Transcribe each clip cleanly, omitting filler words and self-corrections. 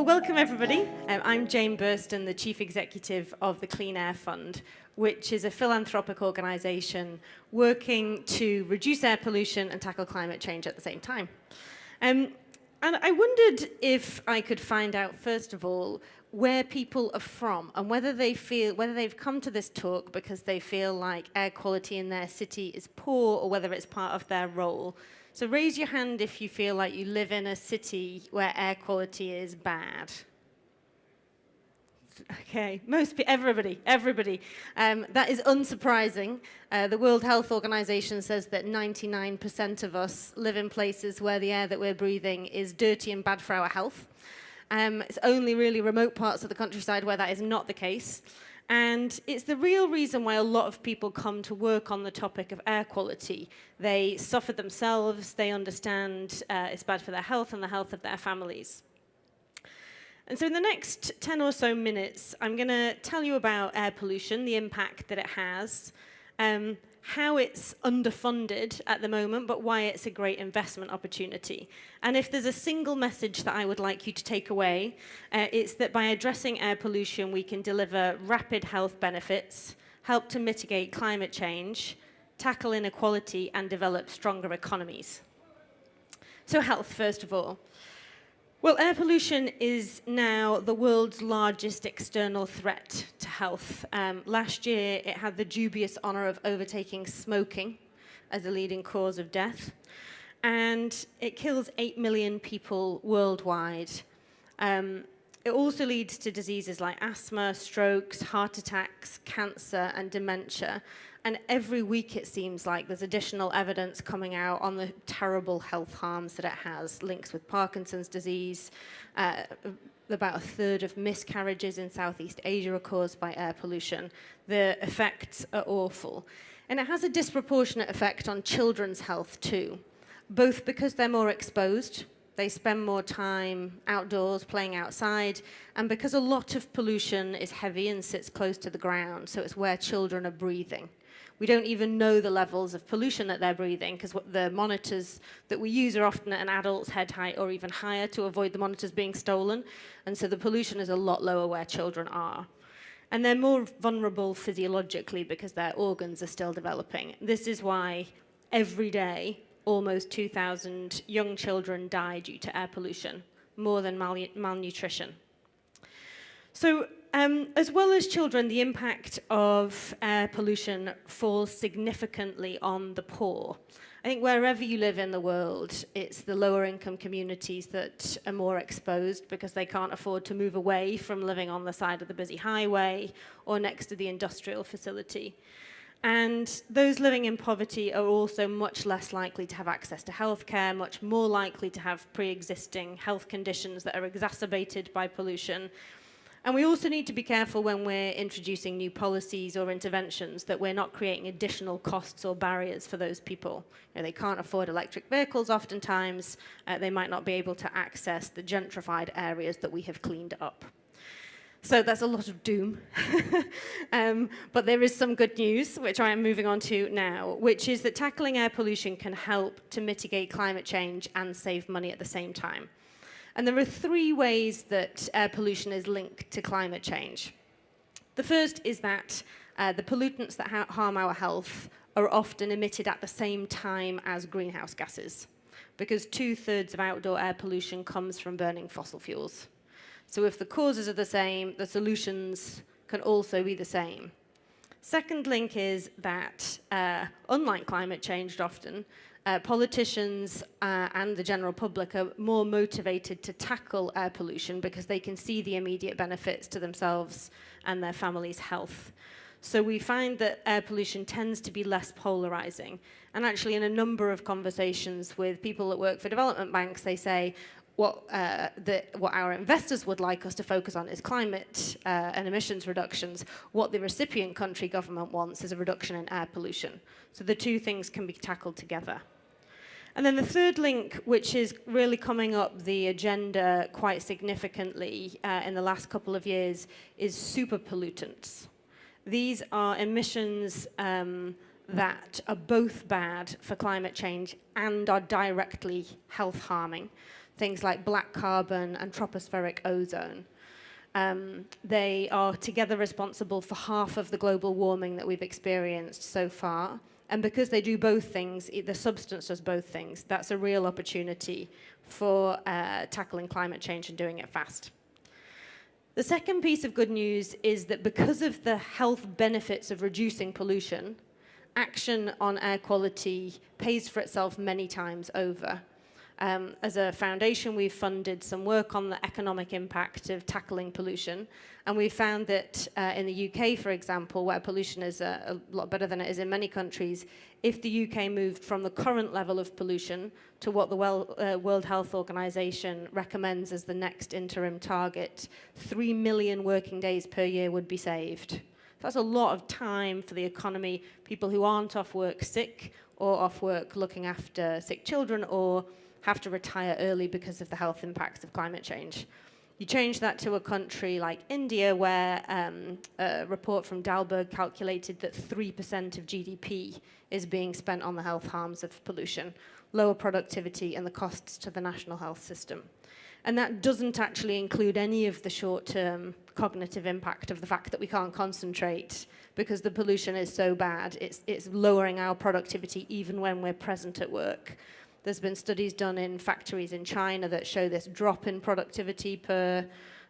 Well, welcome everybody. I'm Jane Burston, the Chief Executive of the Clean Air Fund, which is a philanthropic organisation working to reduce air pollution and tackle climate change at the same time. And I wondered if I could find out, first of all, where people are from and whether they've come to this talk because they feel like air quality in their city is poor or whether it's part of their role. So raise your hand if you feel like you live in a city where air quality is bad. Okay, everybody. That is unsurprising. The World Health Organization says that 99% of us live in places where the air that we're breathing is dirty and bad for our health. It's only really remote parts of the countryside where that is not the case. And it's the real reason why a lot of people come to work on the topic of air quality. They suffer themselves, they understand it's bad for their health and the health of their families. And so in the next 10 or so minutes, I'm going to tell you about air pollution, the impact that it has, how it's underfunded at the moment, but why it's a great investment opportunity. And if there's a single message that I would like you to take away, it's that by addressing air pollution, we can deliver rapid health benefits, help to mitigate climate change, tackle inequality, and develop stronger economies. So health, first of all. Well, air pollution is now the world's largest external threat to health. Last year, it had the dubious honor of overtaking smoking as a leading cause of death. And it kills 8 million people worldwide. It also leads to diseases like asthma, strokes, heart attacks, cancer, and dementia. And every week, it seems like there's additional evidence coming out on the terrible health harms that it has, links with Parkinson's disease. About a third of miscarriages in Southeast Asia are caused by air pollution. The effects are awful. And it has a disproportionate effect on children's health, too, both because they're more exposed, they spend more time outdoors, playing outside, and because a lot of pollution is heavy and sits close to the ground, so it's where children are breathing. We don't even know the levels of pollution that they're breathing because the monitors that we use are often at an adult's head height or even higher to avoid the monitors being stolen. And so the pollution is a lot lower where children are. And they're more vulnerable physiologically because their organs are still developing. This is why every day almost 2,000 young children die due to air pollution, more than malnutrition. So as well as children, the impact of air pollution falls significantly on the poor. I think wherever you live in the world, it's the lower income communities that are more exposed because they can't afford to move away from living on the side of the busy highway or next to the industrial facility. And those living in poverty are also much less likely to have access to healthcare, much more likely to have pre-existing health conditions that are exacerbated by pollution. And we also need to be careful when we're introducing new policies or interventions that we're not creating additional costs or barriers for those people. You know, they can't afford electric vehicles oftentimes. They might not be able to access the gentrified areas that we have cleaned up. So that's a lot of doom. But there is some good news, which I am moving on to now, which is that tackling air pollution can help to mitigate climate change and save money at the same time. And there are 3 ways that air pollution is linked to climate change. The first is that the pollutants that harm our health are often emitted at the same time as greenhouse gases, because 2/3 of outdoor air pollution comes from burning fossil fuels. So if the causes are the same, the solutions can also be the same. Second link is that, unlike climate change often, politicians and the general public are more motivated to tackle air pollution because they can see the immediate benefits to themselves and their families' health. So we find that air pollution tends to be less polarizing. And actually in a number of conversations with people that work for development banks, they say, what our investors would like us to focus on is climate and emissions reductions. What the recipient country government wants is a reduction in air pollution. So the 2 things can be tackled together. And then the third link, which is really coming up the agenda quite significantly in the last couple of years, is super pollutants. These are emissions that are both bad for climate change and are directly health harming. Things like black carbon and tropospheric ozone. They are together responsible for half of the global warming that we've experienced so far. And because they do both things, the substance does both things, that's a real opportunity for tackling climate change and doing it fast. The second piece of good news is that because of the health benefits of reducing pollution, action on air quality pays for itself many times over. As a foundation, we've funded some work on the economic impact of tackling pollution, and we found that in the UK, for example, where pollution is a lot better than it is in many countries, if the UK moved from the current level of pollution to what the World Health Organization recommends as the next interim target, 3 million working days per year would be saved. That's a lot of time for the economy, people who aren't off work sick or off work looking after sick children or have to retire early because of the health impacts of climate change. You change that to a country like India, where a report from Dalberg calculated that 3% of GDP is being spent on the health harms of pollution, lower productivity and the costs to the national health system. And that doesn't actually include any of the short-term cognitive impact of the fact that we can't concentrate because the pollution is so bad. It's lowering our productivity even when we're present at work. There's been studies done in factories in China that show this drop in productivity per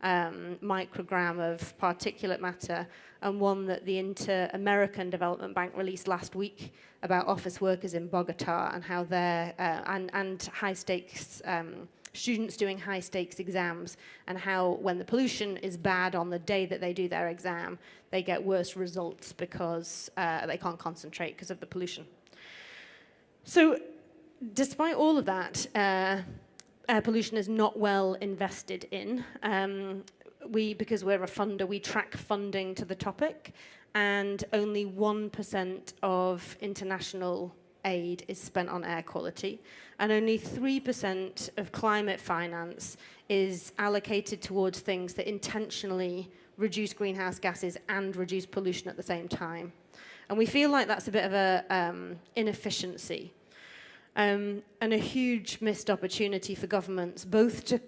microgram of particulate matter, and one that the Inter-American Development Bank released last week about office workers in Bogota and how they're, and high-stakes students doing high-stakes exams, and how when the pollution is bad on the day that they do their exam, they get worse results because they can't concentrate because of the pollution. So, despite all of that, air pollution is not well invested in. Because we're a funder, we track funding to the topic, and only 1% of international aid is spent on air quality, and only 3% of climate finance is allocated towards things that intentionally reduce greenhouse gases and reduce pollution at the same time. And we feel like that's a bit of a inefficiency. And a huge missed opportunity for governments, both to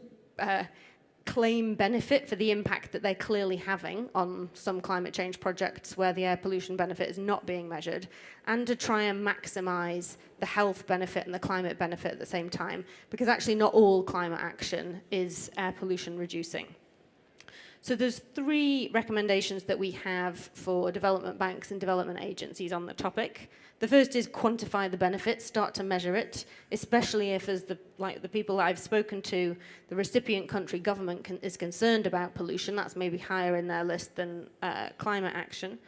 claim benefit for the impact that they're clearly having on some climate change projects where the air pollution benefit is not being measured, and to try and maximize the health benefit and the climate benefit at the same time, because actually not all climate action is air pollution reducing. So there's 3 recommendations that we have for development banks and development agencies on the topic. The first is quantify the benefits, start to measure it, especially if, as the people that I've spoken to, the recipient country government is concerned about pollution. That's maybe higher in their list than climate action.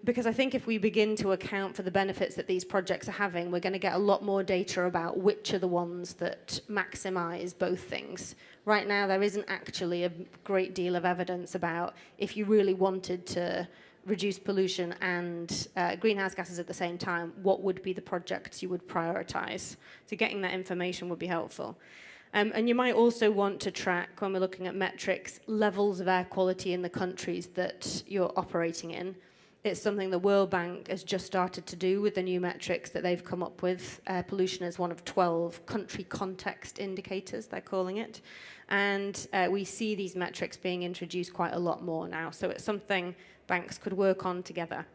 Because I think if we begin to account for the benefits that these projects are having, we're going to get a lot more data about which are the ones that maximize both things. Right now, there isn't actually a great deal of evidence about if you really wanted to reduce pollution and greenhouse gases at the same time, what would be the projects you would prioritize. So getting that information would be helpful. And you might also want to track, when we're looking at metrics, levels of air quality in the countries that you're operating in. It's something the World Bank has just started to do with the new metrics that they've come up with. Pollution is one of 12 country context indicators, they're calling it. And we see these metrics being introduced quite a lot more now. So it's something banks could work on together.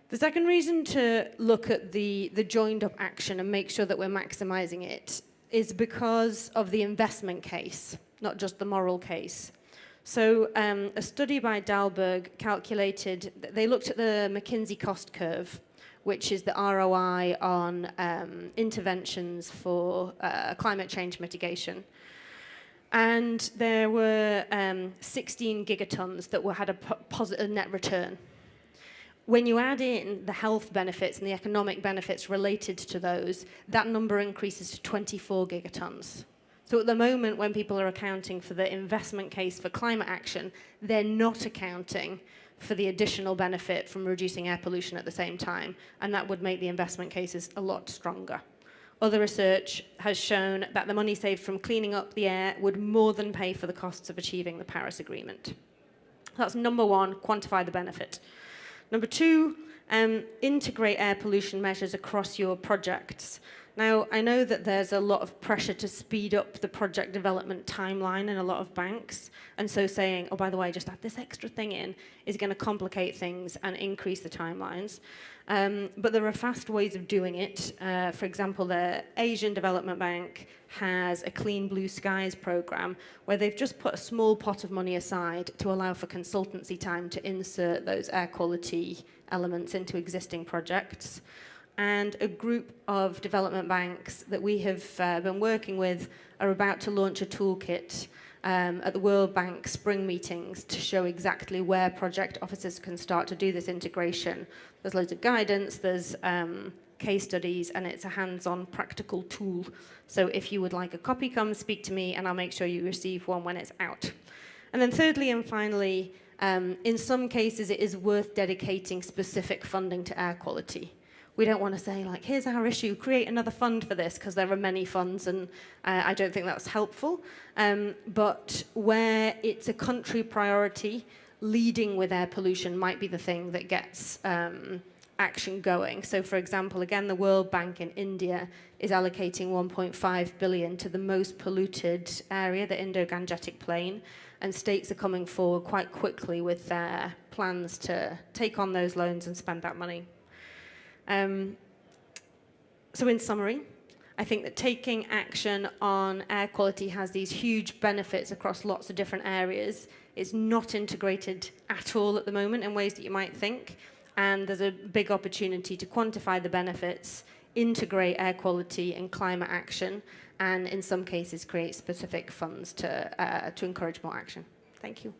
The second reason to look at the joined-up action and make sure that we're maximizing it is because of the investment case, not just the moral case. So a study by Dalberg calculated, they looked at the McKinsey cost curve, which is the ROI on interventions for climate change mitigation. And there were 16 gigatons that had a positive net return. When you add in the health benefits and the economic benefits related to those, that number increases to 24 gigatons. So at the moment, when people are accounting for the investment case for climate action, they're not accounting for the additional benefit from reducing air pollution at the same time, and that would make the investment cases a lot stronger. Other research has shown that the money saved from cleaning up the air would more than pay for the costs of achieving the Paris Agreement. That's number 1, quantify the benefit. Number 2, Integrate air pollution measures across your projects. Now, I know that there's a lot of pressure to speed up the project development timeline in a lot of banks, and so saying, oh, by the way, just add this extra thing in is going to complicate things and increase the timelines. But there are fast ways of doing it. For example, the Asian Development Bank has a Clean Blue Skies program where they've just put a small pot of money aside to allow for consultancy time to insert those air quality elements into existing projects. And a group of development banks that we have been working with are about to launch a toolkit at the World Bank spring meetings to show exactly where project officers can start to do this integration. There's loads of guidance, there's case studies, and it's a hands-on practical tool. So if you would like a copy, come speak to me and I'll make sure you receive one when it's out. And then thirdly and finally, in some cases it is worth dedicating specific funding to air quality. We don't want to say, like, here's our issue, create another fund for this, because there are many funds, and I don't think that's helpful. But where it's a country priority, leading with air pollution might be the thing that gets action going. So, for example, again, the World Bank in India is allocating 1.5 billion to the most polluted area, the Indo-Gangetic Plain, and states are coming forward quite quickly with their plans to take on those loans and spend that money. So in summary, I think that taking action on air quality has these huge benefits across lots of different areas. It's not integrated at all at the moment in ways that you might think, and there's a big opportunity to quantify the benefits, integrate air quality and climate action, and in some cases create specific funds to encourage more action. Thank you.